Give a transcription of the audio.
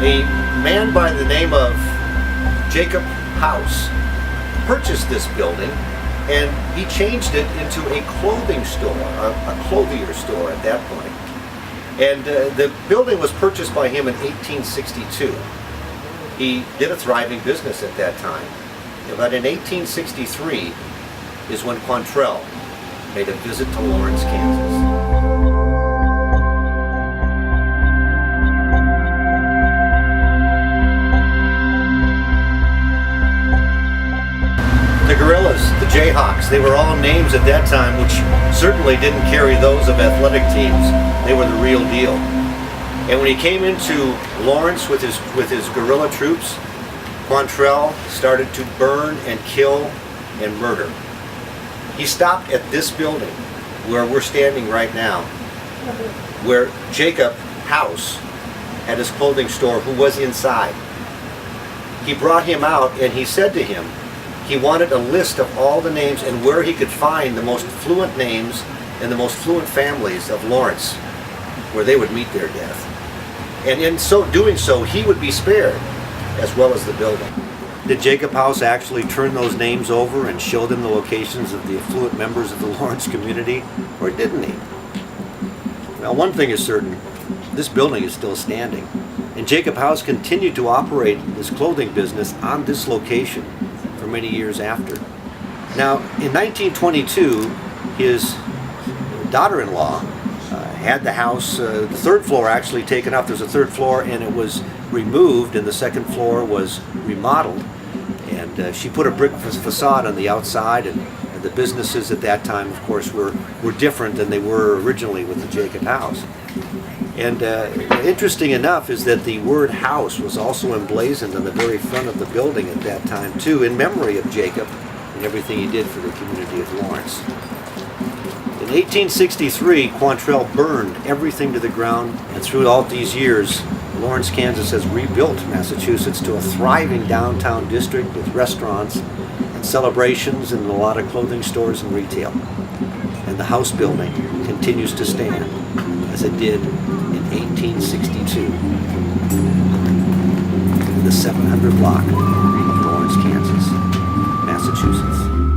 A man by the name of Jacob House purchased this building, and he changed it into a clothing store, a clothier store at that point. And the building was purchased by him in 1862. He did a thriving business at that time. But in 1863 is when Quantrell made a visit to Lawrence, Kansas. The Gorillas, the Jayhawks, they were all names at that time which certainly didn't carry those of athletic teams. They were the real deal. And when he came into Lawrence with his guerrilla troops, Quantrell started to burn and kill and murder. He stopped at this building where we're standing right now, where Jacob House had his clothing store, who was inside. He brought him out and he said to him, he wanted a list of all the names and where he could find the most fluent names and the most fluent families of Lawrence, where they would meet their death. And in doing so, he would be spared, as well as the building. Did Jacob House actually turn those names over and show them the locations of the affluent members of the Lawrence community, or didn't he? Well, one thing is certain, this building is still standing, and Jacob House continued to operate his clothing business on this location for many years after. Now, in 1922, his daughter-in-law had the house, the third floor actually taken up. There's a third floor, and it was removed, and the second floor was remodeled. And she put a brick facade on the outside, and the businesses at that time, of course, were different than they were originally with the Jacob House. And interesting enough is that the word house was also emblazoned on the very front of the building at that time too, in memory of Jacob and everything he did for the community of Lawrence. In 1863, Quantrell burned everything to the ground, and throughout these years, Lawrence, Kansas has rebuilt Massachusetts to a thriving downtown district with restaurants and celebrations and a lot of clothing stores and retail. And the house building continues to stand as it did in 1862 in the 700 block of Lawrence, Kansas, Massachusetts.